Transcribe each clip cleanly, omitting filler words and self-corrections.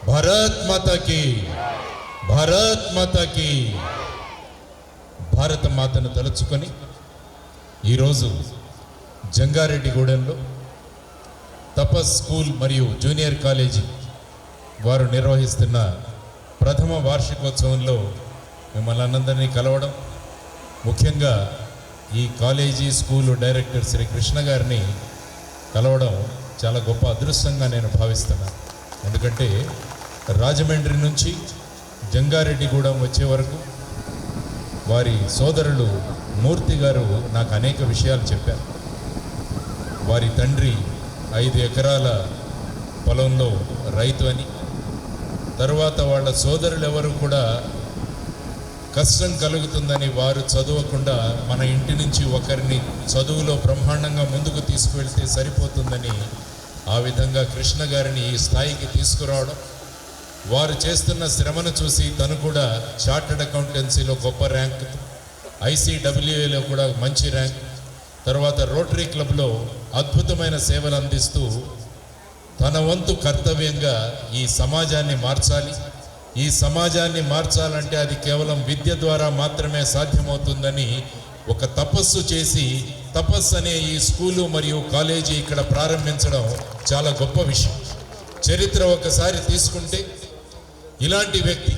భారత్ మాతాకి, భారత్ మాతాకి. భారత మాతను తలుచుకొని ఈరోజు జంగారెడ్డిగూడెంలో తపస్ స్కూల్ మరియు జూనియర్ కాలేజీ వారు నిర్వహిస్తున్న ప్రథమ వార్షికోత్సవంలో మిమ్మల్ని అందరినీ కలవడం, ముఖ్యంగా ఈ college school director Shri Krishna గారిని కలవడం చాలా గొప్ప అదృష్టంగా నేను భావిస్తున్నాను. ఎందుకంటే రాజమండ్రి నుంచి జంగారెడ్డిగూడెం వచ్చే వరకు వారి సోదరులు మూర్తి గారు నాకు అనేక విషయాలు చెప్పారు. వారి తండ్రి 5 ఎకరాల పొలంలో రైతు అని, తర్వాత వాళ్ళ సోదరులు ఎవరు కూడా కష్టం కలుగుతుందని వారు చదవకుండా మన ఇంటి నుంచి ఒకరిని చదువులో బ్రహ్మాండంగా ముందుకు తీసుకువెళ్తే సరిపోతుందని ఆ విధంగా కృష్ణ గారిని ఈ స్థాయికి తీసుకురావడం, వారు చేస్తున్న శ్రమను చూసి తను కూడా చార్టర్డ్ అకౌంటెన్సీలో గొప్ప ర్యాంక్, ICWAలో కూడా మంచి ర్యాంక్, తర్వాత రోటరీ క్లబ్లో అద్భుతమైన సేవలు అందిస్తూ తన వంతు కర్తవ్యంగా ఈ సమాజాన్ని మార్చాలి. ఈ సమాజాన్ని మార్చాలంటే అది కేవలం విద్య ద్వారా మాత్రమే సాధ్యమవుతుందని ఒక తపస్సు చేసి, తపస్సు అనే ఈ స్కూలు మరియు కాలేజీ ఇక్కడ ప్రారంభించడం చాలా గొప్ప విషయం. చరిత్ర ఒకసారి తీసుకుంటే ఇలాంటి వ్యక్తి,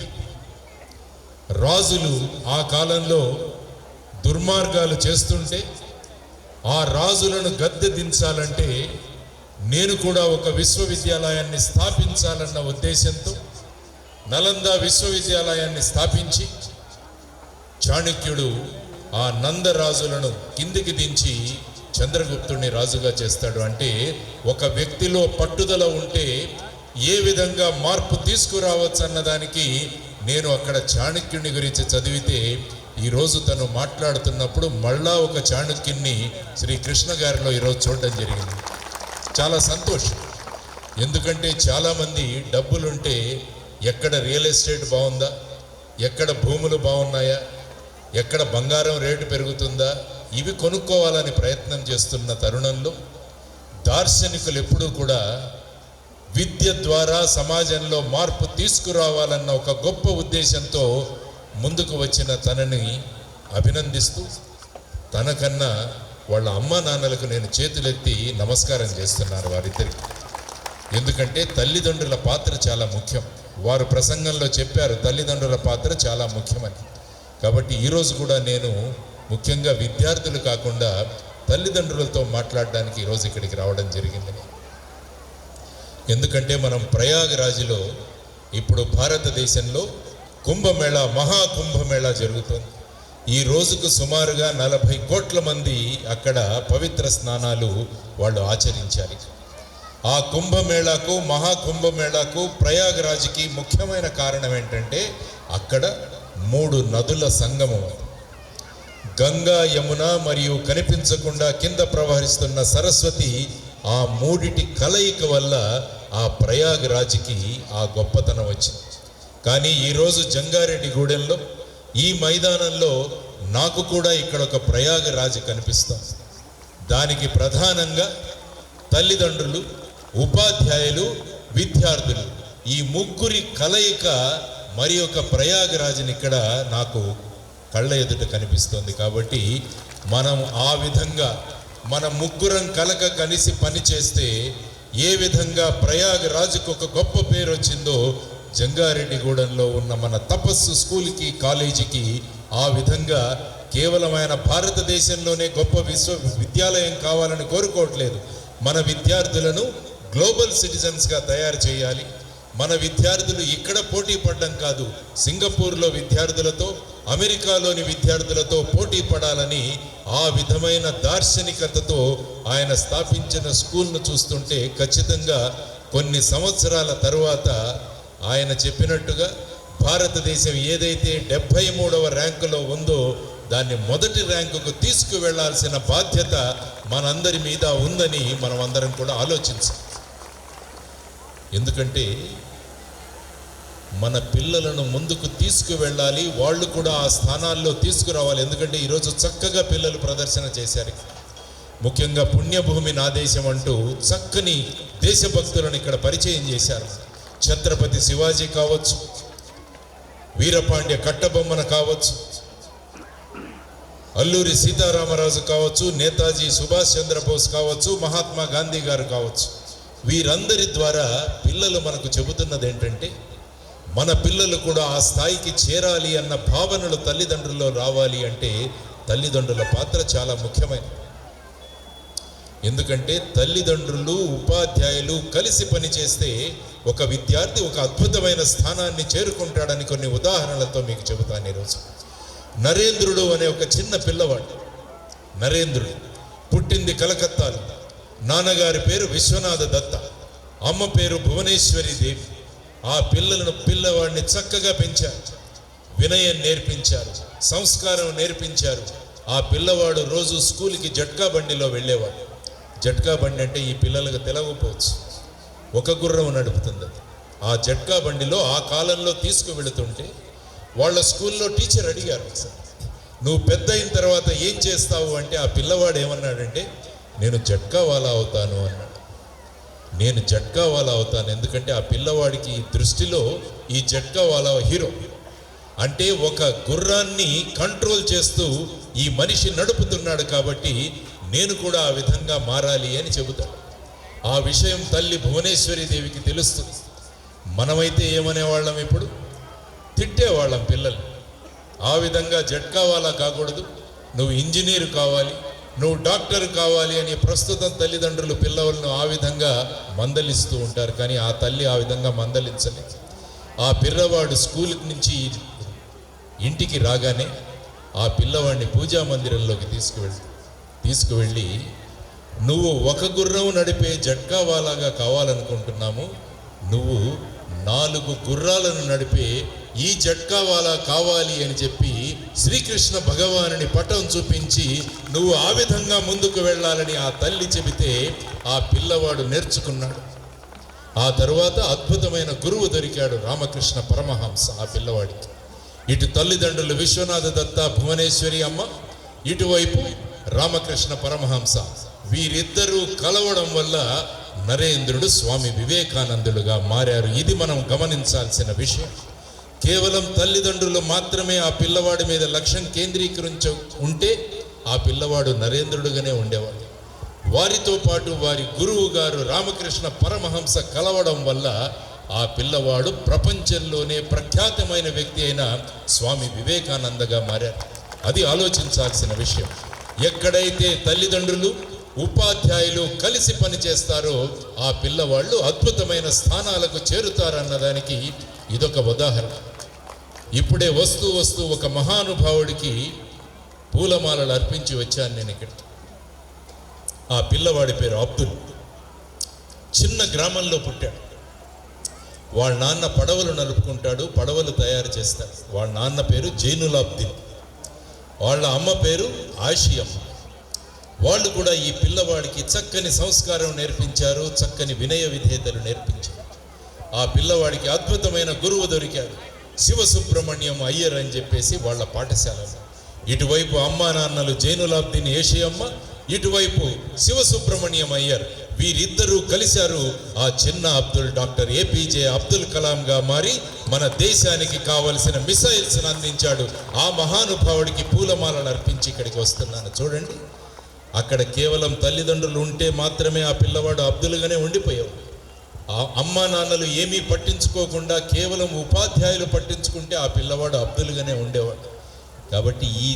రాజులు ఆ కాలంలో దుర్మార్గాలు చేస్తుంటే ఆ రాజులను గద్దె దించాలంటే నేను కూడా ఒక విశ్వవిద్యాలయాన్ని స్థాపించాలన్న ఉద్దేశంతో నలంద విశ్వవిద్యాలయాన్ని స్థాపించి చాణక్యుడు ఆ నందరాజులను కిందికి దించి చంద్రగుప్తుడిని రాజుగా చేస్తాడు. అంటే ఒక వ్యక్తిలో పట్టుదల ఉంటే ఏ విధంగా మార్పు తీసుకురావచ్చు అన్నదానికి నేను అక్కడ చాణక్యుని గురించి చదివితే ఈరోజు తను మాట్లాడుతున్నప్పుడు మళ్ళా ఒక చాణక్యుని శ్రీ కృష్ణ గారిలో ఈరోజు చూడడం జరిగింది. చాలా సంతోషం. ఎందుకంటే చాలామంది డబ్బులుంటే ఎక్కడ రియల్ ఎస్టేట్ బాగుందా, ఎక్కడ భూములు బాగున్నాయా, ఎక్కడ బంగారం రేటు పెరుగుతుందా, ఇవి కొనుక్కోవాలని ప్రయత్నం చేస్తున్న తరుణంలో దార్శనికులు ఎప్పుడూ కూడా విద్య ద్వారా సమాజంలో మార్పు తీసుకురావాలన్న ఒక గొప్ప ఉద్దేశంతో ముందుకు వచ్చిన తనని అభినందిస్తూ, తనకన్నా వాళ్ళ అమ్మా నాన్నలకు నేను చేతులెత్తి నమస్కారం చేస్తున్నాను వారిద్దరికి. ఎందుకంటే తల్లిదండ్రుల పాత్ర చాలా ముఖ్యం. వారు ప్రసంగంలో చెప్పారు తల్లిదండ్రుల పాత్ర చాలా ముఖ్యమని. కాబట్టి ఈరోజు కూడా నేను ముఖ్యంగా విద్యార్థులు కాకుండా తల్లిదండ్రులతో మాట్లాడడానికి ఈరోజు ఇక్కడికి రావడం జరిగిందని. ఎందుకంటే మనం ప్రయాగరాజ్లో ఇప్పుడు భారతదేశంలో కుంభమేళా, మహాకుంభమేళా జరుగుతుంది. ఈ రోజుకు సుమారుగా 40 కోట్ల మంది అక్కడ పవిత్ర స్నానాలు వాళ్ళు ఆచరించారు. ఆ కుంభమేళాకు, మహాకుంభమేళాకు, ప్రయాగరాజ్కి ముఖ్యమైన కారణం ఏంటంటే అక్కడ 3 నదుల సంగమం. గంగా, యమున మరియు కనిపించకుండా కింద ప్రవహిస్తున్న సరస్వతి, ఆ 3 కలయిక వల్ల ఆ ప్రయాగరాజ్కి ఆ గొప్పతనం వచ్చింది. కానీ ఈరోజు జంగారెడ్డిగూడెంలో ఈ మైదానంలో నాకు కూడా ఇక్కడ ఒక ప్రయాగరాజ్ కనిపిస్తుంది. దానికి ప్రధానంగా తల్లిదండ్రులు, ఉపాధ్యాయులు, విద్యార్థులు, ఈ ముగ్గురి కలయిక మరి ఒక ప్రయాగరాజ్ని ఇక్కడ నాకు కళ్ళ ఎదుట కనిపిస్తుంది. కాబట్టి మనం ఆ విధంగా మన ముగ్గురం కలిసి పనిచేస్తే ఏ విధంగా ప్రయాగరాజ్కు ఒక గొప్ప పేరు వచ్చిందో జంగారెడ్డిగూడెంలో ఉన్న మన తపస్సు స్కూల్కి, కాలేజీకి ఆ విధంగా కేవలం ఆయన భారతదేశంలోనే గొప్ప విశ్వవిద్యాలయం కావాలని కోరుకోవట్లేదు. మన విద్యార్థులను గ్లోబల్ సిటిజన్స్గా తయారు చేయాలి. మన విద్యార్థులు ఇక్కడ పోటీ పడడం కాదు, సింగపూర్లో విద్యార్థులతో, అమెరికాలోని విద్యార్థులతో పోటీ పడాలని ఆ విధమైన దార్శనికతతో ఆయన స్థాపించిన స్కూల్ను చూస్తుంటే ఖచ్చితంగా కొన్ని సంవత్సరాల తరువాత ఆయన చెప్పినట్టుగా భారతదేశం ఏదైతే 73వ ర్యాంకులో ఉందో దాన్ని మొదటి ర్యాంకుకు తీసుకువెళ్లాల్సిన బాధ్యత మనందరి మీద ఉందని మనం అందరం కూడా ఆలోచించాలి. ఎందుకంటే మన పిల్లలను ముందుకు తీసుకువెళ్ళాలి, వాళ్ళు కూడా ఆ స్థానాల్లో తీసుకురావాలి. ఎందుకంటే ఈరోజు చక్కగా పిల్లలు ప్రదర్శన చేశారు. ముఖ్యంగా పుణ్యభూమి నా దేశం అంటూ చక్కని దేశభక్తులను ఇక్కడ పరిచయం చేశారు. ఛత్రపతి శివాజీ కావచ్చు, వీరపాండ్య కట్టబొమ్మన కావచ్చు, అల్లూరి సీతారామరాజు కావచ్చు, నేతాజీ సుభాష్ చంద్రబోస్ కావచ్చు, మహాత్మా గాంధీ గారు కావచ్చు. వీరందరి ద్వారా పిల్లలు మనకు చెబుతున్నది ఏంటంటే, మన పిల్లలు కూడా ఆ స్థాయికి చేరాలి అన్న భావనలు తల్లిదండ్రుల్లో రావాలి అంటే తల్లిదండ్రుల పాత్ర చాలా ముఖ్యమైనది. ఎందుకంటే తల్లిదండ్రులు, ఉపాధ్యాయులు కలిసి పనిచేస్తే ఒక విద్యార్థి ఒక అద్భుతమైన స్థానాన్ని చేరుకుంటాడని కొన్ని ఉదాహరణలతో మీకు చెబుతాను ఈరోజు. నరేంద్రుడు అనే ఒక చిన్న పిల్లవాడు. నరేంద్రుడు పుట్టింది కలకత్తాలో. నాన్నగారి పేరు విశ్వనాథ దత్త, అమ్మ పేరు భువనేశ్వరి దేవి. ఆ పిల్లవాడిని చక్కగా పెంచారు, వినయం నేర్పించారు, సంస్కారం నేర్పించారు. ఆ పిల్లవాడు రోజు స్కూల్కి జట్కా బండిలో వెళ్ళేవాడు. జట్కా బండి అంటే ఈ పిల్లలకు తెలవకపోవచ్చు, ఒక గుర్రం నడుపుతుంది. ఆ జట్కా బండిలో ఆ కాలంలో తీసుకువెళుతుంటే వాళ్ళ స్కూల్లో టీచర్ అడిగారు, నువ్వు పెద్ద అయిన తర్వాత ఏం చేస్తావు అంటే ఆ పిల్లవాడు ఏమన్నాడంటే, నేను జట్కా వాలా అవుతాను అన్నాడు. నేను జట్కా వాలా అవుతాను. ఎందుకంటే ఆ పిల్లవాడికి దృష్టిలో ఈ జట్కా వాలా హీరో. అంటే ఒక గుర్రాన్ని కంట్రోల్ చేస్తూ ఈ మనిషి నడుపుతున్నాడు కాబట్టి నేను కూడా ఆ విధంగా మారాలి అని చెబుతాడు. ఆ విషయం తల్లి భువనేశ్వరి దేవికి తెలుస్తుంది. మనమైతే ఏమనేవాళ్ళం, ఇప్పుడు తిట్టేవాళ్ళం పిల్లలు. ఆ విధంగా జట్కా వాలా కాకూడదు, నువ్వు ఇంజనీర్ కావాలి, నువ్వు డాక్టర్ కావాలి అని ప్రస్తుతం తల్లిదండ్రులు పిల్లలను ఆ విధంగా మందలిస్తూ ఉంటారు. కానీ ఆ తల్లి ఆ విధంగా మందలించలేదు. ఆ పిల్లవాడు స్కూల్ నుంచి ఇంటికి రాగానే ఆ పిల్లవాడిని పూజా మందిరంలోకి తీసుకువెళ్ళి నువ్వు ఒక గుర్రం నడిపే జట్కా వాలాగా కావాలనుకుంటున్నాము, నువ్వు 4 గుర్రాలను నడిపే ఈ జట్కా వాలా కావాలి అని చెప్పి శ్రీకృష్ణ భగవానుని పటం చూపించి నువ్వు ఆ విధంగా ముందుకు వెళ్ళాలని ఆ తల్లి చెబితే ఆ పిల్లవాడు నేర్చుకున్నాడు. ఆ తరువాత అద్భుతమైన గురువు దొరికాడు, రామకృష్ణ పరమహంస ఆ పిల్లవాడికి. ఇటు తల్లిదండ్రులు విశ్వనాథ దత్త, భువనేశ్వరి అమ్మ, ఇటువైపు రామకృష్ణ పరమహంస. వీరిద్దరూ కలవడం వల్ల నరేంద్రుడు స్వామి వివేకానందుడుగా మారారు. ఇది మనం గమనించాల్సిన విషయం. కేవలం తల్లిదండ్రులు మాత్రమే ఆ పిల్లవాడి మీద లక్ష్యం కేంద్రీకరించి ఉంటే ఆ పిల్లవాడు నరేంద్రుడుగానే ఉండేవాడు. వారితో పాటు వారి గురువు గారు రామకృష్ణ పరమహంస కలవడం వల్ల ఆ పిల్లవాడు ప్రపంచంలోనే ప్రఖ్యాతమైన వ్యక్తి అయిన స్వామి వివేకానందగా మారారు. అది ఆలోచించాల్సిన విషయం. ఎక్కడైతే తల్లిదండ్రులు, ఉపాధ్యాయులు కలిసి పనిచేస్తారో ఆ పిల్లవాళ్ళు అద్భుతమైన స్థానాలకు చేరుతారన్నదానికి ఇదొక ఉదాహరణ. ఇప్పుడే వస్తూ ఒక మహానుభావుడికి పూలమాలలు అర్పించి వచ్చాను నేను ఇక్కడ. ఆ పిల్లవాడి పేరు అబ్దుల్. చిన్న గ్రామంలో పుట్టాడు. వాళ్ళ నాన్న పడవలు నడుపుకుంటాడు, పడవలు తయారు చేస్తాడు. వాళ్ళ నాన్న పేరు జైనులాబ్దీన్, వాళ్ళ అమ్మ పేరు ఆషియమ్మ. వాళ్ళు కూడా ఈ పిల్లవాడికి చక్కని సంస్కారం నేర్పించారు, చక్కని వినయ విధేయతలు నేర్పించారు. ఆ పిల్లవాడికి అద్భుతమైన గురువు దొరికాడు, శివసుబ్రహ్మణ్యం అయ్యర్ అని చెప్పేసి వాళ్ళ పాఠశాలలో. ఇటువైపు అమ్మా నాన్నలు జైనులాబ్దీన్ ఏషియమ్మ, ఇటువైపు శివసుబ్రహ్మణ్యం అయ్యర్. వీరిద్దరూ కలిశారు. ఆ చిన్న అబ్దుల్ డాక్టర్ ఏపీజే అబ్దుల్ కలాంగా మారి మన దేశానికి కావలసిన మిసైల్స్ను అందించాడు. ఆ మహానుభావుడికి పూలమాలను అర్పించి ఇక్కడికి వస్తున్నాను. చూడండి, అక్కడ కేవలం తల్లిదండ్రులు ఉంటే మాత్రమే ఆ పిల్లవాడు అబ్దుల్గానే ఉండిపోయేవాడు. ఆ అమ్మా నాన్నలు ఏమీ పట్టించుకోకుండా కేవలం ఉపాధ్యాయులు పట్టించుకుంటే ఆ పిల్లవాడు అబ్దుల్గానే ఉండేవాడు. కాబట్టి ఈ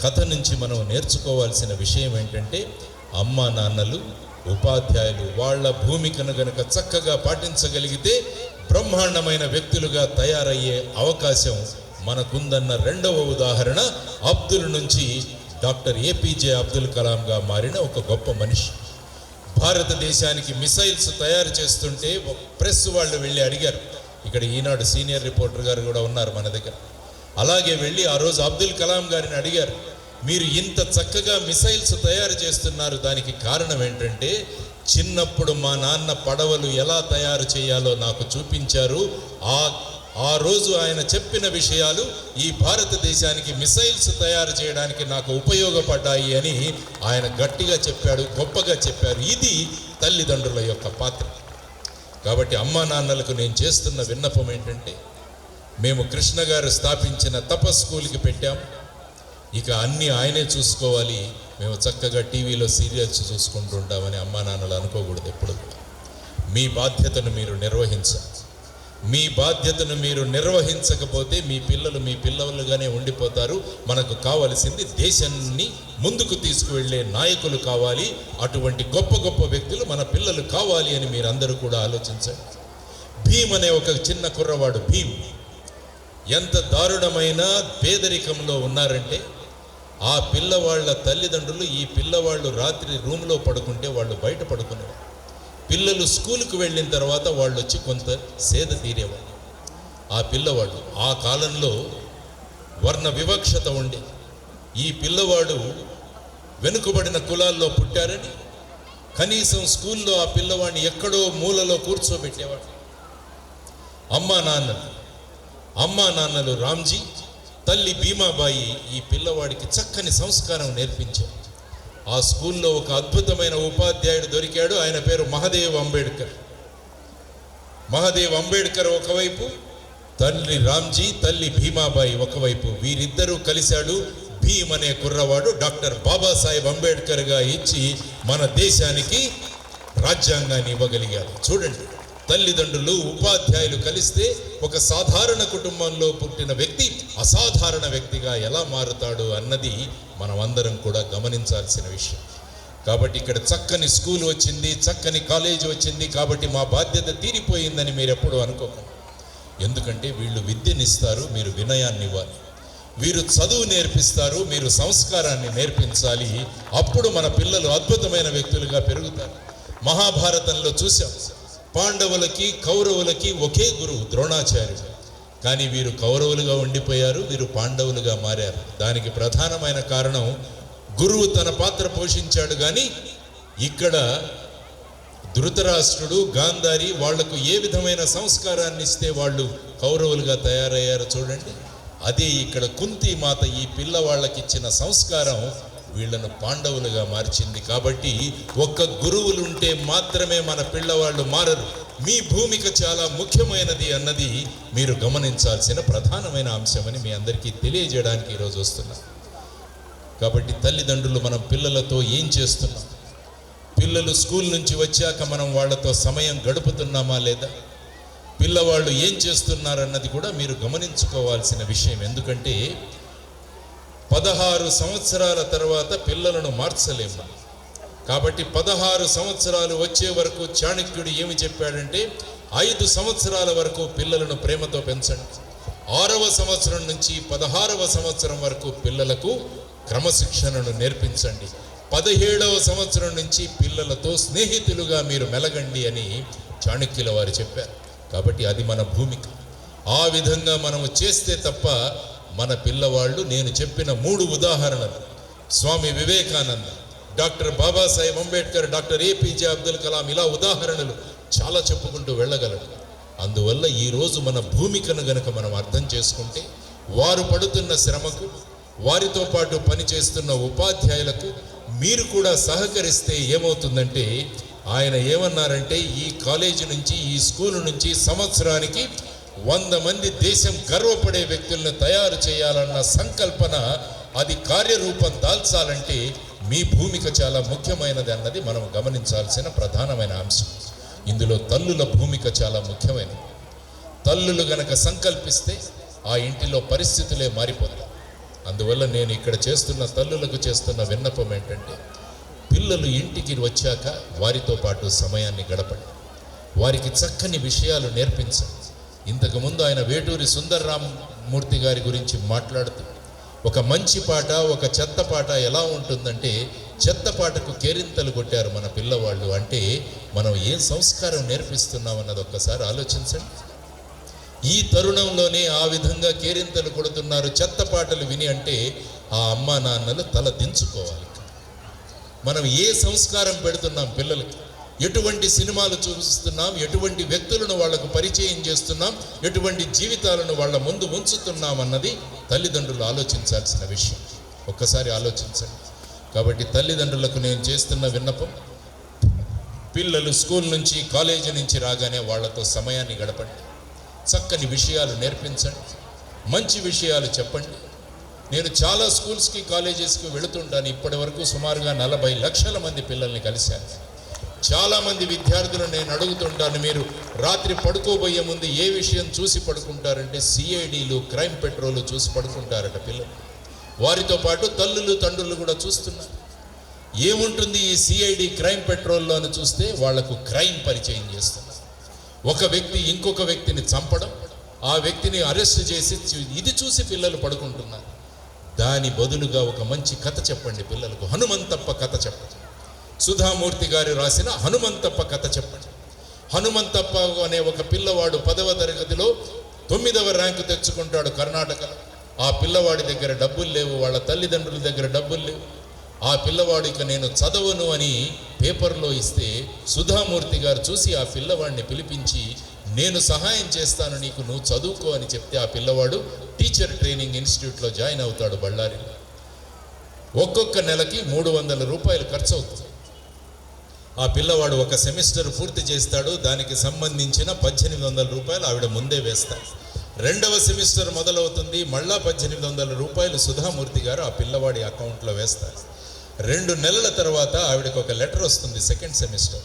కథ నుంచి మనం నేర్చుకోవాల్సిన విషయం ఏంటంటే, అమ్మా నాన్నలు, ఉపాధ్యాయులు వాళ్ళ భూమికను గనక చక్కగా పాటించగలిగితే బ్రహ్మాండమైన వ్యక్తులుగా తయారయ్యే అవకాశం మనకుందన్న రెండవ ఉదాహరణ అబ్దుల్ నుంచి డాక్టర్ ఏపీజే అబ్దుల్ కలాంగా మారిన ఒక గొప్ప మనిషి. భారతదేశానికి మిసైల్స్ తయారు చేస్తుంటే ప్రెస్ వాళ్ళు వెళ్ళి అడిగారు. ఇక్కడ ఈనాడు సీనియర్ రిపోర్టర్ గారు కూడా ఉన్నారు మన దగ్గర. అలాగే వెళ్ళి ఆ రోజు అబ్దుల్ కలాం గారిని అడిగారు, మీరు ఇంత చక్కగా మిసైల్స్ తయారు చేస్తున్నారు, దానికి కారణం ఏంటంటే చిన్నప్పుడు మా నాన్న పడవలు ఎలా తయారు చేయాలో నాకు చూపించారు. ఆ రోజు ఆయన చెప్పిన విషయాలు ఈ భారతదేశానికి మిసైల్స్ తయారు చేయడానికి నాకు ఉపయోగపడ్డాయి అని ఆయన గట్టిగా చెప్పాడు, గొప్పగా చెప్పారు. ఇది తల్లిదండ్రుల యొక్క పాత్ర. కాబట్టి అమ్మా నాన్నలకు నేను చేస్తున్న విన్నపం ఏంటంటే, మేము కృష్ణ గారు స్థాపించిన తపస్ స్కూల్కి పెట్టాం, ఇక అన్నీ ఆయనే చూసుకోవాలి, మేము చక్కగా టీవీలో సీరియల్స్ చూసుకుంటూ ఉంటామని అమ్మా నాన్నలు అనుకోకూడదు ఎప్పుడు కూడా. మీ బాధ్యతను మీరు నిర్వహించాలి. మీ బాధ్యతను మీరు నిర్వహించకపోతే మీ పిల్లలు మీ పిల్లలుగానే ఉండిపోతారు. మనకు కావలసింది దేశాన్ని ముందుకు తీసుకువెళ్ళే నాయకులు కావాలి. అటువంటి గొప్ప గొప్ప వ్యక్తులు మన పిల్లలు కావాలి అని మీరందరూ కూడా ఆలోచించండి. భీమ్ అనే ఒక చిన్న కుర్రవాడు, భీమ్ ఎంత దారుణమైన పేదరికంలో ఉన్నారంటే, ఆ పిల్లవాళ్ళ తల్లిదండ్రులు ఈ పిల్లవాళ్ళు రాత్రి రూమ్లో పడుకుంటే వాళ్ళు బయట పడుకునేవారు. పిల్లలు స్కూల్కి వెళ్ళిన తర్వాత వాళ్ళు వచ్చి కొంత సేద తీరేవారు. ఆ పిల్లవాడు, ఆ కాలంలో వర్ణ వివక్షత ఉండి ఈ పిల్లవాడు వెనుకబడిన కులాల్లో పుట్టారని కనీసం స్కూల్లో ఆ పిల్లవాడిని ఎక్కడో మూలలో కూర్చోబెట్టేవాడు. అమ్మా నాన్నలు రామ్జీ, తల్లి భీమాబాయి ఈ పిల్లవాడికి చక్కని సంస్కారం నేర్పించారు. ఆ స్కూల్లో ఒక అద్భుతమైన ఉపాధ్యాయుడు దొరికాడు. ఆయన పేరు మహదేవ్ అంబేద్కర్. మహదేవ్ అంబేద్కర్ ఒకవైపు, తల్లి రామ్జీ, తల్లి భీమాబాయి ఒకవైపు. వీరిద్దరూ కలిశాడు. భీమ్ అనే కుర్రవాడు డాక్టర్ బాబాసాహెబ్ అంబేద్కర్గా ఇచ్చి మన దేశానికి రాజ్యాంగాన్ని ఇవ్వగలిగాడు. చూడండి, తల్లిదండ్రులు ఉపాధ్యాయులు కలిస్తే ఒక సాధారణ కుటుంబంలో పుట్టిన వ్యక్తి అసాధారణ వ్యక్తిగా ఎలా మారుతాడు అన్నది మనం అందరం కూడా గమనించాల్సిన విషయం. కాబట్టి ఇక్కడ చక్కని స్కూల్ వచ్చింది, చక్కని కాలేజ్ వచ్చింది, కాబట్టి మా బాధ్యత తీరిపోయిందని మీరు ఎప్పుడూ అనుకోకండి. ఎందుకంటే వీళ్ళు విద్యనిస్తారు, మీరు వినయాన్ని ఇవ్వాలి. వీరు చదువు నేర్పిస్తారు, మీరు సంస్కారాన్ని నేర్పించాలి. అప్పుడు మన పిల్లలు అద్భుతమైన వ్యక్తులుగా పెరుగుతారు. మహాభారతంలో చూసాం, పాండవులకి కౌరవులకి ఒకే గురువు ద్రోణాచార్యుడు. కానీ వీరు కౌరవులుగా ఉండిపోయారు, వీరు పాండవులుగా మారారు. దానికి ప్రధానమైన కారణం గురువు తన పాత్ర పోషించాడు. కానీ ఇక్కడ ధృతరాష్ట్రుడు, గాంధారి వాళ్లకు ఏ విధమైన సంస్కారాన్ని ఇస్తే వాళ్ళు కౌరవులుగా తయారయ్యారు చూడండి. అదే ఇక్కడ కుంతి మాత ఈ పిల్లవాళ్ళకి ఇచ్చిన సంస్కారం వీళ్లను పాండవులుగా మార్చింది. కాబట్టి ఒక్క గురువులుంటే మాత్రమే మన పిల్లవాళ్ళు మారరు. మీ భూమిక చాలా ముఖ్యమైనది అన్నది మీరు గమనించాల్సిన ప్రధానమైన అంశమని మీ అందరికీ తెలియజేయడానికి ఈరోజు వస్తున్నాం. కాబట్టి తల్లిదండ్రులు మనం పిల్లలతో ఏం చేస్తున్నాం, పిల్లలు స్కూల్ నుంచి వచ్చాక మనం వాళ్ళతో సమయం గడుపుతున్నామా లేదా, పిల్లవాళ్ళు ఏం చేస్తున్నారన్నది కూడా మీరు గమనించుకోవాల్సిన విషయం. ఎందుకంటే 16 సంవత్సరాల తర్వాత పిల్లలను మార్చలేము. కాబట్టి 16 సంవత్సరాలు వచ్చే వరకు చాణక్యుడు ఏమి చెప్పాడంటే, 5 సంవత్సరాల వరకు పిల్లలను ప్రేమతో పెంచండి. 6వ సంవత్సరం నుంచి 16వ సంవత్సరం వరకు పిల్లలకు క్రమశిక్షణను నేర్పించండి. 17వ సంవత్సరం నుంచి పిల్లలతో స్నేహితులుగా మీరు మెలగండి అని చాణక్యుల వారు చెప్పారు. కాబట్టి అది మన భూమిక. ఆ విధంగా మనము చేస్తే తప్ప మన పిల్లవాళ్ళు, నేను చెప్పిన 3 ఉదాహరణలు, స్వామి వివేకానంద, డాక్టర్ బాబాసాహెబ్ అంబేద్కర్, డాక్టర్ ఏపీజే అబ్దుల్ కలాం, ఇలా ఉదాహరణలు చాలా చెప్పుకుంటూ వెళ్ళగలరు. అందువల్ల ఈరోజు మన భూమికను గనక మనం అర్థం చేసుకుంటే, వారు పడుతున్న శ్రమకు, వారితో పాటు పనిచేస్తున్న ఉపాధ్యాయులకు మీరు కూడా సహకరిస్తే ఏమవుతుందంటే, ఆయన ఏమన్నారంటే, ఈ కాలేజీ నుంచి, ఈ స్కూలు నుంచి సంవత్సరానికి 100 మంది దేశం గర్వపడే వ్యక్తులను తయారు చేయాలన్న సంకల్పన, అది కార్యరూపం దాల్చాలంటే మీ భూమిక చాలా ముఖ్యమైనది అన్నది మనం గమనించాల్సిన ప్రధానమైన అంశం. ఇందులో తల్లుల భూమిక చాలా ముఖ్యమైనది. తల్లులు గనక సంకల్పిస్తే ఆ ఇంటిలో పరిస్థితులే మారిపోతాయి. అందువల్ల నేను ఇక్కడ చేస్తున్న తల్లులకు చేస్తున్న విన్నపం ఏంటంటే, పిల్లలు ఇంటికి వచ్చాక వారితో పాటు సమయాన్ని గడపండి, వారికి చక్కని విషయాలు నేర్పించండి. ఇంతకుముందు ఆయన వేటూరి సుందర్రామమూర్తి గారి గురించి మాట్లాడుతూ, ఒక మంచి పాట, ఒక చెత్త పాట ఎలా ఉంటుందంటే, చెత్త పాటకు కేరింతలు కొట్టారు మన పిల్లవాళ్ళు. అంటే మనం ఏం సంస్కారం నేర్పిస్తున్నాం అన్నది ఒక్కసారి ఆలోచించండి. ఈ తరుణంలోనే ఆ విధంగా కేరింతలు కొడుతున్నారు చెత్త పాటలు విని. అంటే ఆ అమ్మా నాన్నలు తల దించుకోవాలి. మనం ఏ సంస్కారం పెడుతున్నాం పిల్లలకి, ఎటువంటి సినిమాలు చూపిస్తున్నాం, ఎటువంటి వ్యక్తులను వాళ్లకు పరిచయం చేస్తున్నాం, ఎటువంటి జీవితాలను వాళ్ళ ముందు ఉంచుతున్నాం అన్నది తల్లిదండ్రులు ఆలోచించాల్సిన విషయం. ఒక్కసారి ఆలోచించండి. కాబట్టి తల్లిదండ్రులకు నేను చేస్తున్న విన్నపం, పిల్లలు స్కూల్ నుంచి కాలేజీ నుంచి రాగానే వాళ్ళతో సమయాన్ని గడపండి, చక్కని విషయాలు నేర్పించండి, మంచి విషయాలు చెప్పండి. నేను చాలా స్కూల్స్కి కాలేజెస్కి వెళుతుంటాను. ఇప్పటి వరకు సుమారుగా 40 లక్షల మంది పిల్లల్ని కలిశాను. చాలామంది విద్యార్థులు నేను అడుగుతుంటాను, మీరు రాత్రి పడుకోబోయే ముందు ఏ విషయం చూసి పడుకుంటారంటే సిఐడీలు, క్రైమ్ పెట్రోలు చూసి పడుకుంటారట పిల్లలు. వారితో పాటు తల్లులు తండ్రులు కూడా చూస్తున్నారు. ఏముంటుంది ఈ సిఐడి, క్రైమ్ పెట్రోల్లో అని చూస్తే వాళ్లకు క్రైమ్ పరిచయం చేస్తున్నారు. ఒక వ్యక్తి ఇంకొక వ్యక్తిని చంపడం, ఆ వ్యక్తిని అరెస్ట్ చేసి ఇది చూసి పిల్లలు పడుకుంటున్నారు. దాని బదులుగా ఒక మంచి కథ చెప్పండి పిల్లలకు. హనుమంతప్ప కథ చెప్పండి. సుధామూర్తి గారు రాసిన హనుమంతప్ప కథ చెప్పండి. హనుమంతప్ప అనే ఒక పిల్లవాడు 10వ తరగతిలో 9వ ర్యాంకు తెచ్చుకుంటాడు కర్ణాటకలో. ఆ పిల్లవాడి దగ్గర డబ్బులు లేవు, వాళ్ళ తల్లిదండ్రుల దగ్గర డబ్బులు లేవు. ఆ పిల్లవాడు ఇక నేను చదవను అని పేపర్లో ఇస్తే సుధామూర్తి గారు చూసి ఆ పిల్లవాడిని పిలిపించి, నేను సహాయం చేస్తాను నీకు, నువ్వు చదువుకో అని చెప్తే ఆ పిల్లవాడు టీచర్ ట్రైనింగ్ ఇన్స్టిట్యూట్లో జాయిన్ అవుతాడు బళ్ళారిలో. ఒక్కొక్క నెలకి 300 రూపాయలు ఖర్చు అవుతుంది. ఆ పిల్లవాడు ఒక సెమిస్టర్ పూర్తి చేస్తాడు. దానికి సంబంధించిన 1800 రూపాయలు ఆవిడ ముందే వేస్తారు. 2వ సెమిస్టర్ మొదలవుతుంది, మళ్ళా 1800 రూపాయలు సుధామూర్తి గారు ఆ పిల్లవాడి అకౌంట్లో వేస్తారు. 2 నెలల తర్వాత ఆవిడకి ఒక లెటర్ వస్తుంది. సెకండ్ సెమిస్టర్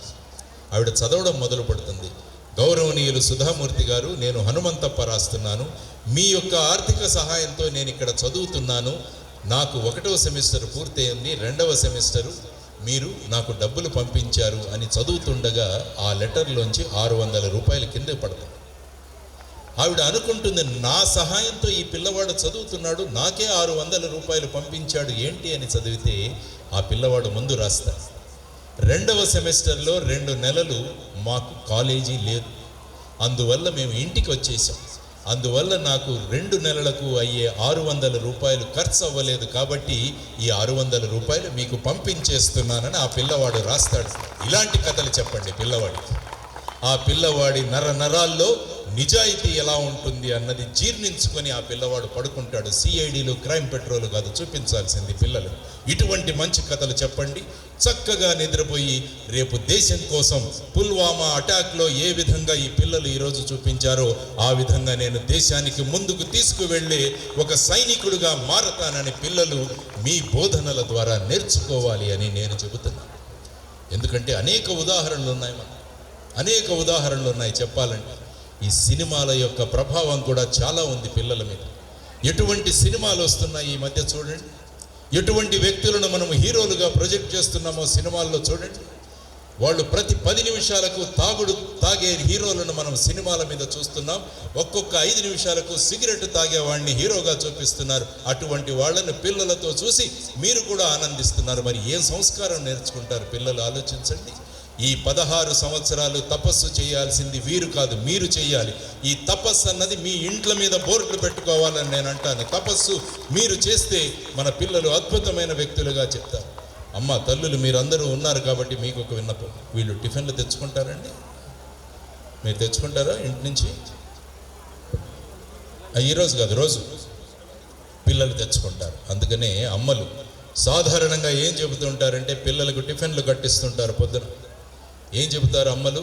ఆవిడ చదవడం మొదలు పెడుతుంది. గౌరవనీయులు సుధామూర్తి గారు, నేను హనుమంతప్ప రాస్తున్నాను. మీ యొక్క ఆర్థిక సహాయంతో నేను ఇక్కడ చదువుతున్నాను. నాకు 1వ సెమిస్టర్ పూర్తయింది, 2వ సెమిస్టరు మీరు నాకు డబ్బులు పంపించారు అని చదువుతుండగా ఆ లెటర్లోంచి 600 రూపాయలు కింద పడతాయి. ఆవిడ అనుకుంటుంది, నా సహాయంతో ఈ పిల్లవాడు చదువుతున్నాడు, నాకే 600 రూపాయలు పంపించాడు ఏంటి అని చదివితే ఆ పిల్లవాడు ముందు రాస్తాడు, 2వ సెమిస్టర్లో 2 నెలలు మాకు కాలేజీ లేదు, అందువల్ల మేము ఇంటికి వచ్చేసాం, అందువల్ల నాకు 2 నెలలకు అయ్యే 600 రూపాయలు ఖర్చు అవ్వలేదు, కాబట్టి ఈ 600 రూపాయలు మీకు పంపించేస్తున్నానని ఆ పిల్లవాడు రాస్తాడు. ఇలాంటి కథలు చెప్పండి పిల్లవాడికి. ఆ పిల్లవాడి నరాల్లో నిజాయితీ ఎలా ఉంటుంది అన్నది జీర్ణించుకొని ఆ పిల్లవాడు పడుకుంటాడు. సిఐడీలు, క్రైమ్ పెట్రోల్ కాదు చూపించాల్సింది పిల్లలు. ఇటువంటి మంచి కథలు చెప్పండి. చక్కగా నిద్రపోయి రేపు దేశం కోసం పుల్వామా అటాక్లో ఏ విధంగా ఈ పిల్లలు ఈరోజు చూపించారో ఆ విధంగా నేను దేశానికి ముందుకు తీసుకువెళ్ళే ఒక సైనికుడిగా మారతానని పిల్లలు మీ బోధనల ద్వారా నేర్చుకోవాలి అని నేను చెబుతున్నాను. ఎందుకంటే అనేక ఉదాహరణలు ఉన్నాయి చెప్పాలంటే. ఈ సినిమాల యొక్క ప్రభావం కూడా చాలా ఉంది పిల్లల మీద. ఎటువంటి సినిమాలు వస్తున్నాయి ఈ మధ్య చూడండి. ఎటువంటి వ్యక్తులను మనం హీరోలుగా ప్రొజెక్ట్ చేస్తున్నామో సినిమాల్లో చూడండి. వాళ్ళు ప్రతి 10 నిమిషాలకు తాగే హీరోలను మనం సినిమాల మీద చూస్తున్నాం. ఒక్కొక్క 5 నిమిషాలకు సిగరెట్ తాగేవాడిని హీరోగా చూపిస్తున్నారు. అటువంటి వాళ్ళని పిల్లలతో చూసి మీరు కూడా ఆనందిస్తున్నారు. మరి ఏం సంస్కారం నేర్చుకుంటారు పిల్లలు? ఆలోచించండి. ఈ 16 సంవత్సరాలు తపస్సు చేయాల్సింది వీరు కాదు, మీరు చేయాలి. ఈ తపస్సు అన్నది మీ ఇంట్ల మీద బోర్డులు పెట్టుకోవాలని నేను అంటాను. తపస్సు మీరు చేస్తే మన పిల్లలు అద్భుతమైన వ్యక్తులుగా చెప్తారు. అమ్మ తల్లులు మీరందరూ ఉన్నారు కాబట్టి మీకు ఒక విన్నపం, వీళ్ళు టిఫిన్లు తెచ్చుకుంటారండి? మీరు తెచ్చుకుంటారా ఇంటి నుంచి? ఈరోజు కాదు, రోజు పిల్లలు తెచ్చుకుంటారు. అందుకనే అమ్మలు సాధారణంగా ఏం చెబుతుంటారంటే పిల్లలకు టిఫిన్లు కట్టిస్తుంటారు. పొద్దున ఏం చెబుతారు అమ్మలు?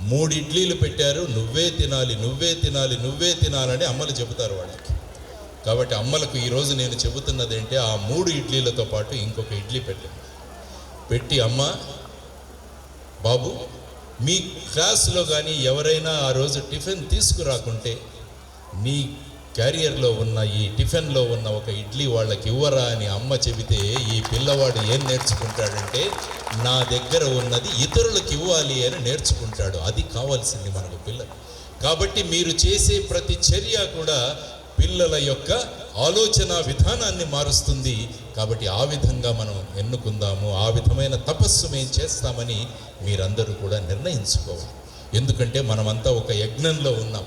3 ఇడ్లీలు పెట్టారు, నువ్వే తినాలని అమ్మలు చెబుతారు వాళ్ళకి. కాబట్టి అమ్మలకు ఈరోజు నేను చెబుతున్నది ఏంటి, ఆ 3 ఇడ్లీలతో పాటు ఇంకొక ఇడ్లీ పెట్టి అమ్మ బాబు మీ క్లాసులో కానీ ఎవరైనా ఆ రోజు టిఫిన్ తీసుకురాకుంటే నీ క్యారియర్లో ఉన్న ఈ టిఫిన్లో ఉన్న ఒక ఇడ్లీ వాళ్ళకి ఇవ్వరా అని అమ్మ చెబితే ఈ పిల్లవాడు ఏం నేర్చుకుంటాడంటే నా దగ్గర ఉన్నది ఇతరులకు ఇవ్వాలి అని నేర్చుకుంటాడు. అది కావాల్సింది మనకు పిల్లలు. కాబట్టి మీరు చేసే ప్రతి చర్య కూడా పిల్లల యొక్క ఆలోచన విధానాన్ని మారుస్తుంది. కాబట్టి ఆ విధంగా మనం ఎన్నుకుందాము, ఆ విధమైన తపస్సు మేము చేస్తామని మీరందరూ కూడా నిర్ణయించుకోవాలి. ఎందుకంటే మనమంతా ఒక యజ్ఞంలో ఉన్నాం.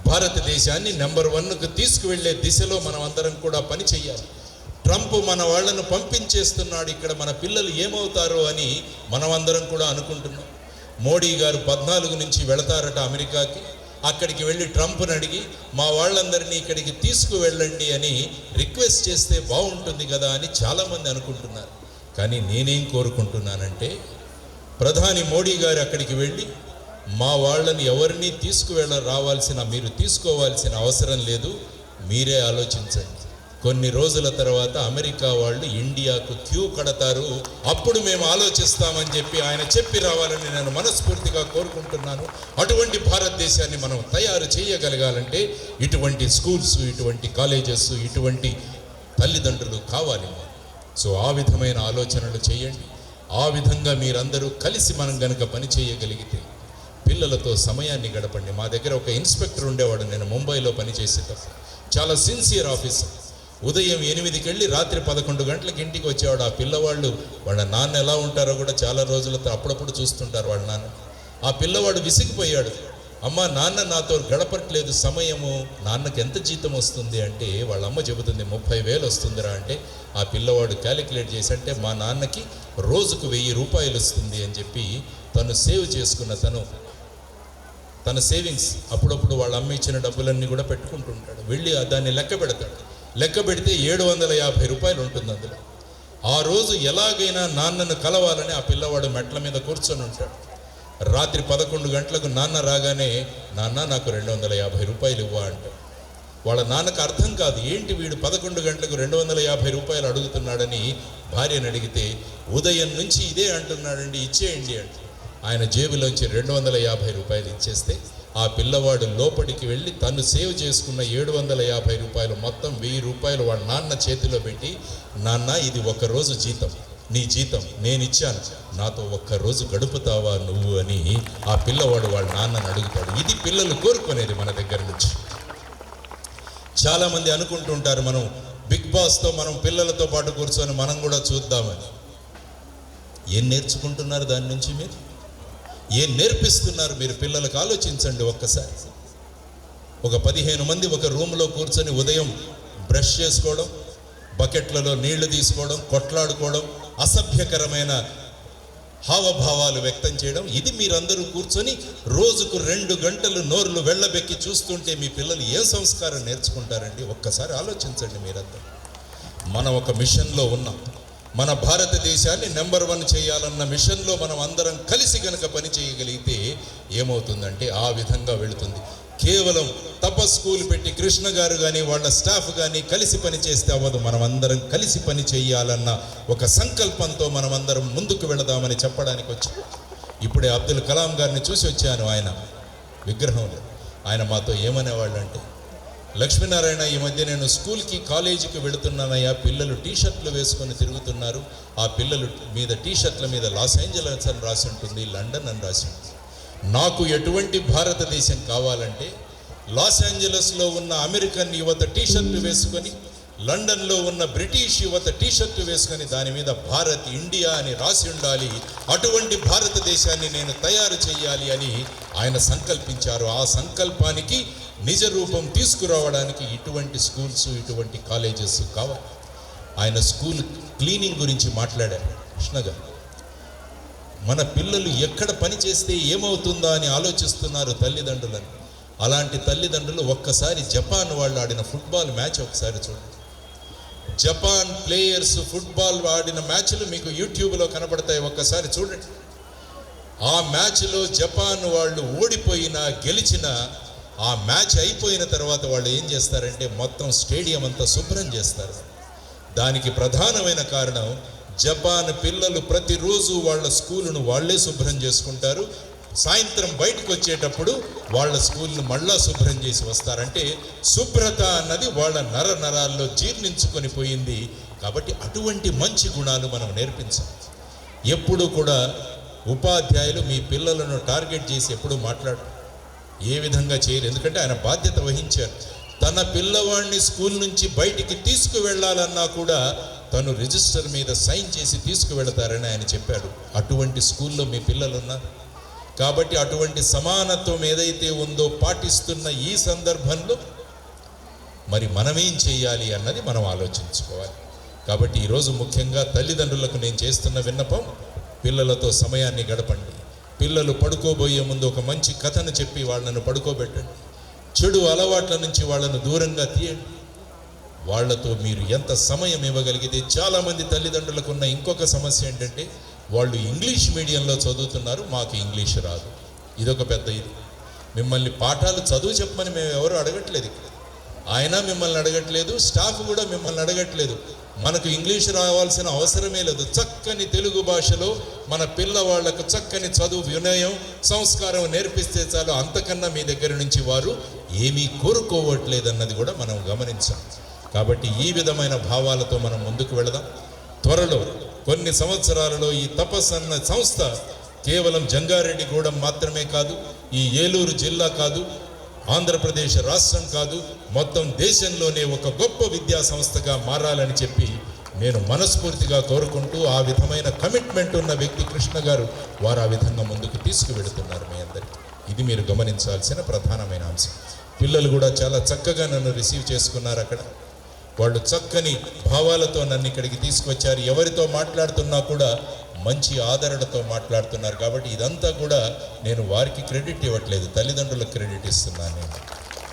భారతదేశాన్ని నెంబర్ 1కు తీసుకువెళ్లే దిశలో మనం అందరం కూడా పని చేయాలి. ట్రంప్ మన వాళ్లను పంపించేస్తున్నాడు, ఇక్కడ మన పిల్లలు ఏమవుతారో అని మనం అందరం కూడా అనుకుంటున్నాం. మోడీ గారు 14 నుంచి వెళతారట అమెరికాకి. అక్కడికి వెళ్ళి ట్రంప్ని అడిగి మా వాళ్ళందరినీ ఇక్కడికి తీసుకువెళ్ళండి అని రిక్వెస్ట్ చేస్తే బాగుంటుంది కదా అని చాలామంది అనుకుంటున్నారు. కానీ నేనేం కోరుకుంటున్నానంటే ప్రధాని మోడీ గారు అక్కడికి వెళ్ళి మా వాళ్ళని ఎవరిని రావాల్సిన మీరు తీసుకోవాల్సిన అవసరం లేదు, మీరే ఆలోచించండి, కొన్ని రోజుల తర్వాత అమెరికా వాళ్ళు ఇండియాకు క్యూ కడతారు, అప్పుడు మేము ఆలోచిస్తామని చెప్పి ఆయన చెప్పి రావాలని నేను మనస్ఫూర్తిగా కోరుకుంటున్నాను. అటువంటి భారతదేశాన్ని మనం తయారు చేయగలగాలంటే ఇటువంటి స్కూల్స్, ఇటువంటి కాలేజెస్, ఇటువంటి తల్లిదండ్రులు కావాలి. సో ఆ విధమైన ఆలోచనలు చేయండి. ఆ విధంగా మీరందరూ కలిసి మనం గనుక పని చేయగలిగితే పిల్లలతో సమయాన్ని గడపండి. మా దగ్గర ఒక ఇన్స్పెక్టర్ ఉండేవాడు, నేను ముంబైలో పనిచేసేటప్పుడు, చాలా సిన్సియర్ ఆఫీసర్. ఉదయం 8కి వెళ్ళి రాత్రి 11 గంటలకు ఇంటికి వచ్చేవాడు. ఆ పిల్లవాళ్ళు వాళ్ళ నాన్న ఎలా ఉంటారో కూడా చాలా రోజులతో అప్పుడప్పుడు చూస్తుంటారు వాళ్ళ నాన్న. ఆ పిల్లవాడు విసిగిపోయాడు, అమ్మ నాన్న నాతో గడపట్లేదు సమయము, నాన్నకి ఎంత జీతం వస్తుంది అంటే వాళ్ళ అమ్మ చెబుతుంది 30,000 వస్తుందిరా అంటే ఆ పిల్లవాడు క్యాలిక్యులేట్ చేసి అంటే మా నాన్నకి రోజుకు 1,000 రూపాయలు వస్తుంది అని చెప్పి తను సేవ్ చేసుకున్న తన సేవింగ్స్ అప్పుడప్పుడు వాళ్ళ అమ్మ ఇచ్చిన డబ్బులన్నీ కూడా పెట్టుకుంటుంటాడు. వెళ్ళి దాన్ని లెక్క పెడతాడు. లెక్క పెడితే 750 రూపాయలు ఉంటుంది అందులో. ఆ రోజు ఎలాగైనా నాన్నను కలవాలని ఆ పిల్లవాడు మెట్ల మీద కూర్చొని ఉంటాడు. రాత్రి 11 గంటలకు నాన్న రాగానే, నాన్న నాకు 250 రూపాయలు ఇవ్వా అంటాడు. వాళ్ళ నాన్నకు అర్థం కాదు, ఏంటి వీడు 11 గంటలకు 250 రూపాయలు అడుగుతున్నాడని భార్యను అడిగితే, ఉదయం నుంచి ఇదే అంటున్నాడండి, ఇచ్చేయండి అంటే ఆయన జేబులోంచి 250 రూపాయలు ఇచ్చేస్తే ఆ పిల్లవాడు లోపలికి వెళ్ళి తను సేవ్ చేసుకున్న 750 రూపాయలు మొత్తం 1000 రూపాయలు వాళ్ళ నాన్న చేతిలో పెట్టి, నాన్న ఇది ఒక్కరోజు జీతం, నీ జీతం నేను ఇచ్చాను, నాతో ఒక్కరోజు గడుపుతావా నువ్వు అని ఆ పిల్లవాడు వాళ్ళ నాన్నని అడుగుతాడు. ఇది పిల్లలు కోరుకునేది మన దగ్గర నుంచి. చాలామంది అనుకుంటుంటారు మనం బిగ్ బాస్తో మనం పిల్లలతో పాటు కూర్చొని మనం కూడా చూద్దామని. ఏం నేర్చుకుంటున్నారు దాని నుంచి? మీరు ఏం నేర్పిస్తున్నారు మీరు పిల్లలకు? ఆలోచించండి ఒక్కసారి. ఒక 15 మంది ఒక రూమ్లో కూర్చొని ఉదయం బ్రష్ చేసుకోవడం, బకెట్లలో నీళ్లు తీసుకోవడం, కొట్లాడుకోవడం, అసభ్యకరమైన హావభావాలు వ్యక్తం చేయడం, ఇది మీరందరూ కూర్చొని రోజుకు 2 గంటలు నోర్లు వెళ్ళబెక్కి చూస్తుంటే మీ పిల్లలు ఏ సంస్కారం నేర్చుకుంటారండి? ఒక్కసారి ఆలోచించండి మీరందరూ. మనం ఒక మిషన్లో ఉన్నాం. మన భారతదేశాన్ని నెంబర్ 1 చేయాలన్న మిషన్లో మనం అందరం కలిసి కనుక పని చేయగలిగితే ఏమవుతుందంటే ఆ విధంగా వెళుతుంది. కేవలం స్కూల్ పెట్టి కృష్ణ గారు కానీ వాళ్ళ స్టాఫ్ కానీ కలిసి పని చేస్తే అవ్వదు. మనం అందరం కలిసి పని చేయాలన్న ఒక సంకల్పంతో మనం అందరం ముందుకు వెళదామని చెప్పడానికి వచ్చి, ఇప్పుడే అబ్దుల్ కలాం గారిని చూసి వచ్చాను. ఆయన విగ్రహంలో ఆయన మాతో ఏమనేవాళ్ళు అంటే, లక్ష్మీనారాయణ, ఈ మధ్య నేను స్కూల్కి కాలేజీకి వెళుతున్నానయ్యా, పిల్లలు టీషర్ట్లు వేసుకొని తిరుగుతున్నారు, ఆ పిల్లలు మీద టీషర్ట్ల మీద లాస్ ఏంజలస్ అని రాసి ఉంటుంది, లండన్ అని రాసి ఉంటుంది. నాకు ఎటువంటి భారతదేశం కావాలంటే లాస్ ఏంజలస్లో ఉన్న అమెరికన్ యువత టీషర్ట్లు వేసుకొని, లండన్లో ఉన్న బ్రిటిష్ యువత టీషర్ట్లు వేసుకొని దాని మీద భారత్, ఇండియా అని రాసి ఉండాలి. అటువంటి భారతదేశాన్ని నేను తయారు చేయాలి అని ఆయన సంకల్పించారు. ఆ సంకల్పానికి నిజ రూపం తీసుకురావడానికి ఇటువంటి స్కూల్స్, ఇటువంటి కాలేజెస్ కావాలి. ఆయన స్కూల్ క్లీనింగ్ గురించి మాట్లాడారు కృష్ణ గారు. మన పిల్లలు ఎక్కడ పని చేస్తే ఏమవుతుందా అని ఆలోచిస్తున్నారు తల్లిదండ్రులని. అలాంటి తల్లిదండ్రులు ఒక్కసారి జపాన్ వాళ్ళు ఆడిన ఫుట్బాల్ మ్యాచ్ ఒకసారి చూడండి. జపాన్ ప్లేయర్స్ ఫుట్బాల్ ఆడిన మ్యాచ్లు మీకు యూట్యూబ్లో కనబడతాయి, ఒక్కసారి చూడండి. ఆ మ్యాచ్లో జపాన్ వాళ్ళు ఓడిపోయినా గెలిచినా ఆ మ్యాచ్ అయిపోయిన తర్వాత వాళ్ళు ఏం చేస్తారంటే మొత్తం స్టేడియం అంతా శుభ్రం చేస్తారు. దానికి ప్రధానమైన కారణం జపాన్ పిల్లలు ప్రతిరోజు వాళ్ళ స్కూలును వాళ్ళే శుభ్రం చేసుకుంటారు. సాయంత్రం బయటకు వచ్చేటప్పుడు వాళ్ళ స్కూల్ను మళ్ళా శుభ్రం చేసి వస్తారంటే శుభ్రత అన్నది వాళ్ళ నరాల్లో జీర్ణించుకొని పోయింది. కాబట్టి అటువంటి మంచి గుణాలు మనం నేర్పించాలి. ఎప్పుడు కూడా ఉపాధ్యాయులు మీ పిల్లలను టార్గెట్ చేసి ఎప్పుడు మాట్లాడరు, ఏ విధంగా చేయరు. ఎందుకంటే ఆయన బాధ్యత వహించారు. తన పిల్లవాడిని స్కూల్ నుంచి బయటికి తీసుకువెళ్ళాలన్నా కూడా తను రిజిస్టర్ మీద సైన్ చేసి తీసుకువెళతారని ఆయన చెప్పాడు. అటువంటి స్కూల్లో మీ పిల్లలు ఉన్నారు. కాబట్టి అటువంటి సమానత్వం ఏదైతే ఉందో పాటిస్తున్న ఈ సందర్భంలో మరి మనమేం చేయాలి అన్నది మనం ఆలోచించుకోవాలి. కాబట్టి ఈరోజు ముఖ్యంగా తల్లిదండ్రులకు నేను చేస్తున్న విన్నపం, పిల్లలతో సమయాన్ని గడపండి. పిల్లలు పడుకోబోయే ముందు ఒక మంచి కథను చెప్పి వాళ్ళను పడుకోబెట్టండి. చెడు అలవాట్ల నుంచి వాళ్ళను దూరంగా తీయండి. వాళ్లతో మీరు ఎంత సమయం ఇవ్వగలిగితే. చాలామంది తల్లిదండ్రులకు ఉన్న ఇంకొక సమస్య ఏంటంటే వాళ్ళు ఇంగ్లీష్ మీడియంలో చదువుతున్నారు, మాకు ఇంగ్లీష్ రాదు. ఇదొక పెద్ద ఇది. మిమ్మల్ని పాఠాలు చదువు చెప్పమని మేము ఎవరు అడగట్లేదు ఇక్కడ. ఆయన మిమ్మల్ని అడగట్లేదు, స్టాఫ్ కూడా మిమ్మల్ని అడగట్లేదు. మనకు ఇంగ్లీష్ రావాల్సిన అవసరమే లేదు. చక్కని తెలుగు భాషలో మన పిల్లవాళ్లకు చక్కని చదువు, వినయం, సంస్కారం నేర్పిస్తే చాలు. అంతకన్నా మీ దగ్గర నుంచి వారు ఏమీ కోరుకోవట్లేదన్నది కూడా మనం గమనించాం. కాబట్టి ఈ విధమైన భావాలతో మనం ముందుకు వెళదాం. త్వరలో కొన్ని సంవత్సరాలలో ఈ తపస్సు అన్న సంస్థ కేవలం జంగారెడ్డిగూడెం మాత్రమే కాదు, ఈ ఏలూరు జిల్లా కాదు, ఆంధ్రప్రదేశ్ రాష్ట్రం కాదు, మొత్తం దేశంలోనే ఒక గొప్ప విద్యా సంస్థగా మారాలని చెప్పి నేను మనస్ఫూర్తిగా కోరుకుంటూ, ఆ విధమైన కమిట్మెంట్ ఉన్న వ్యక్తి కృష్ణ గారు, వారు ఆ విధంగా ముందుకు తీసుకువెడుతున్నారు మీ అందరికీ. ఇది మీరు గమనించాల్సిన ప్రధానమైన అంశం. పిల్లలు కూడా చాలా చక్కగా నన్ను రిసీవ్ చేసుకున్నారు. అక్కడ వాళ్ళు చక్కని భావాలతో నన్ను ఇక్కడికి తీసుకొచ్చారు. ఎవరితో మాట్లాడుతున్నా కూడా మంచి ఆదరణతో మాట్లాడుతున్నారు. కాబట్టి ఇదంతా కూడా నేను వారికి క్రెడిట్ ఇవ్వట్లేదు, తల్లిదండ్రులకు క్రెడిట్ ఇస్తున్నాను. నేను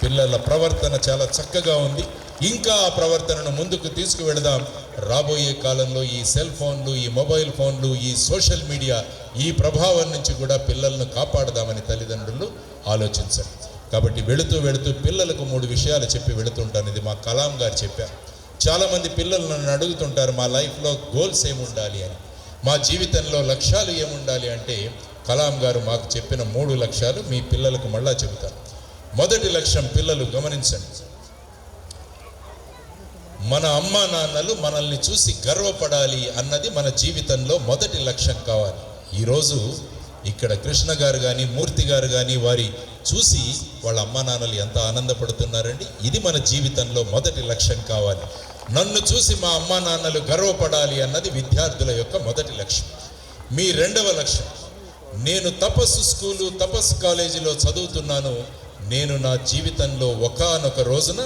పిల్లల ప్రవర్తన చాలా చక్కగా ఉంది. ఇంకా ఆ ప్రవర్తనను ముందుకు తీసుకువెళదాం. రాబోయే కాలంలో ఈ సెల్ ఫోన్లు, ఈ మొబైల్ ఫోన్లు, ఈ సోషల్ మీడియా, ఈ ప్రభావం నుంచి కూడా పిల్లలను కాపాడదామని తల్లిదండ్రులు ఆలోచించండి. కాబట్టి వెళుతూ పిల్లలకు 3 విషయాలు చెప్పి వెళుతుంటాను. ఇది మా కలాం గారు చెప్పారు. చాలామంది పిల్లలు నన్ను అడుగుతుంటారు, మా లైఫ్లో గోల్స్ ఏముండాలి అని, మా జీవితంలో లక్ష్యాలు ఏముండాలి అంటే, కలాం గారు మాకు చెప్పిన 3 లక్ష్యాలు మీ పిల్లలకు మళ్ళా చెబుతారు. మొదటి లక్ష్యం, పిల్లలు గమనించండి, మన అమ్మా నాన్నలు మనల్ని చూసి గర్వపడాలి అన్నది మన జీవితంలో మొదటి లక్ష్యం కావాలి. ఈరోజు ఇక్కడ కృష్ణ గారు కానీ, మూర్తి గారు కానీ వారి చూసి వాళ్ళ అమ్మా నాన్నలు ఎంత ఆనందపడుతున్నారండి. ఇది మన జీవితంలో మొదటి లక్ష్యం కావాలి. నన్ను చూసి మా అమ్మా నాన్నలు గర్వపడాలి అన్నది విద్యార్థుల యొక్క మొదటి లక్ష్యం. మీ రెండవ లక్ష్యం, నేను తపస్సు స్కూలు, తపస్సు కాలేజీలో చదువుతున్నాను. నేను నా జీవితంలో ఒకానొక రోజున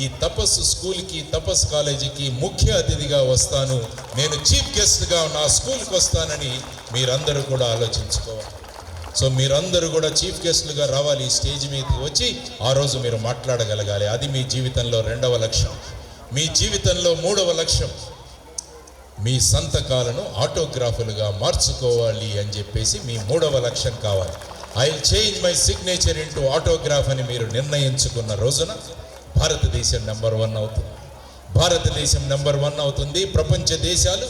ఈ తపస్సు స్కూల్కి, తపస్సు కాలేజీకి ముఖ్య అతిథిగా వస్తాను. నేను చీఫ్ గెస్ట్గా నా స్కూల్కి వస్తానని మీరందరూ కూడా ఆలోచించుకోవాలి. సో మీరందరూ కూడా చీఫ్ గెస్ట్లుగా రావాలి, ఈ స్టేజ్ మీదకి వచ్చి ఆ రోజు మీరు మాట్లాడగలగాలి. అది మీ జీవితంలో రెండవ లక్ష్యం. మీ జీవితంలో మూడవ లక్ష్యం, మీ సంతకాలను ఆటోగ్రాఫులుగా మార్చుకోవాలి అని చెప్పేసి మీ మూడవ లక్ష్యం కావాలి. I will change my signature into autograph అని మీరు నిర్ణయించుకున్న రోజున భారతదేశం నెంబర్ 1 అవుతుంది. భారతదేశం నెంబర్ 1 అవుతుంది. ప్రపంచ దేశాలు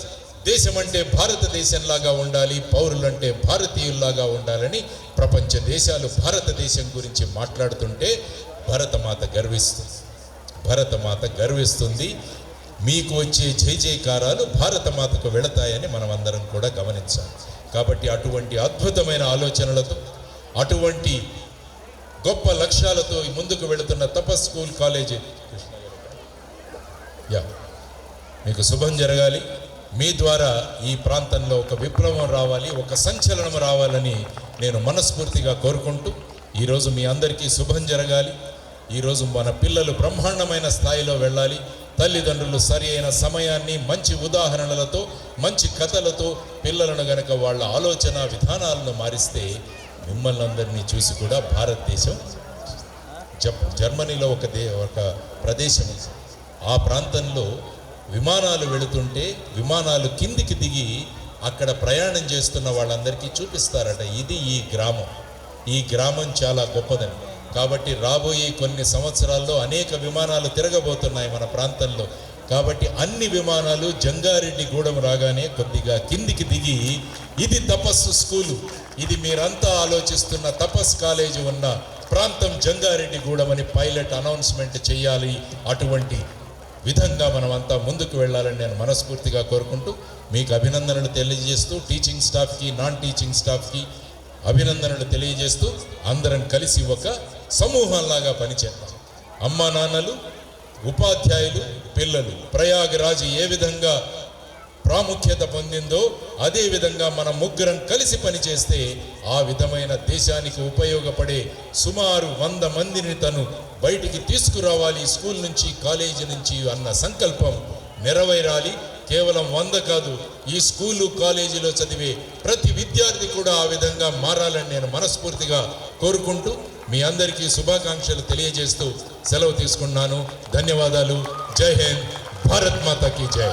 దేశం అంటే భారతదేశంలాగా ఉండాలి, పౌరులంటే భారతీయుల్లాగా ఉండాలని ప్రపంచ దేశాలు భారతదేశం గురించి మాట్లాడుతుంటే భరతమాత గర్విస్తుంది. భరతమాత గర్విస్తుంది. మీకు వచ్చే జై జైకారాలు భారతమాతకు వెళతాయని మనం అందరం కూడా గమనించాలి. కాబట్టి అటువంటి అద్భుతమైన ఆలోచనలతో, అటువంటి గొప్ప లక్ష్యాలతో ముందుకు వెళుతున్న తపస్ స్కూల్ కాలేజీ మీకు శుభం జరగాలి. మీ ద్వారా ఈ ప్రాంతంలో ఒక విప్లవం రావాలి, ఒక సంచలనం రావాలని నేను మనస్ఫూర్తిగా కోరుకుంటూ, ఈరోజు మీ అందరికీ శుభం జరగాలి. ఈరోజు మన పిల్లలు బ్రహ్మాండమైన స్థాయిలో వెళ్ళాలి. తల్లిదండ్రులు సరి అయిన సమయాన్ని మంచి ఉదాహరణలతో, మంచి కథలతో పిల్లలను గనక వాళ్ళ ఆలోచన విధానాలను మారిస్తే మిమ్మల్ని అందరినీ చూసి కూడా భారతదేశం, జర్మనీలో ఒక ప్రదేశం, ఆ ప్రాంతంలో విమానాలు వెళుతుంటే విమానాలు కిందికి దిగి అక్కడ ప్రయాణం చేస్తున్న వాళ్ళందరికీ చూపిస్తారట, ఇది ఈ గ్రామం చాలా గొప్పదని. కాబట్టి రాబోయే కొన్ని సంవత్సరాల్లో అనేక విమానాలు తిరగబోతున్నాయి మన ప్రాంతంలో. కాబట్టి అన్ని విమానాలు జంగారెడ్డిగూడెం రాగానే కొద్దిగా కిందికి దిగి, ఇది తపస్సు స్కూలు, ఇది మీరంతా ఆలోచిస్తున్న తపస్ కాలేజీ ఉన్న ప్రాంతం జంగారెడ్డిగూడెం అని పైలట్ అనౌన్స్మెంట్ చేయాలి. అటువంటి విధంగా మనమంతా ముందుకు వెళ్ళాలని నేను మనస్ఫూర్తిగా కోరుకుంటూ మీకు అభినందనలు తెలియజేస్తూ, టీచింగ్ స్టాఫ్కి, నాన్ టీచింగ్ స్టాఫ్కి అభినందనలు తెలియజేస్తూ అందరం కలిసి ఒక సమూహంలాగా పనిచేద్దాం. అమ్మా నాన్నలు, ఉపాధ్యాయులు, పిల్లలు, ప్రయాగరాజ్ ఏ విధంగా ప్రాముఖ్యత పొందిందో అదే విధంగా మనం ముగ్గురం కలిసి పనిచేస్తే ఆ విధమైన దేశానికి ఉపయోగపడే సుమారు 100 మందిని తను బయటికి తీసుకురావాలి స్కూల్ నుంచి, కాలేజీ నుంచి అన్న సంకల్పం నెరవేరాలి. కేవలం 100 కాదు, ఈ స్కూలు కాలేజీలో చదివే ప్రతి విద్యార్థి కూడా ఆ విధంగా మారాలని నేను మనస్ఫూర్తిగా కోరుకుంటూ మీ అందరికీ శుభాకాంక్షలు తెలియజేస్తూ సెలవు తీసుకున్నాను. ధన్యవాదాలు. జై హింద్. భారత్ మాతా కీ జై.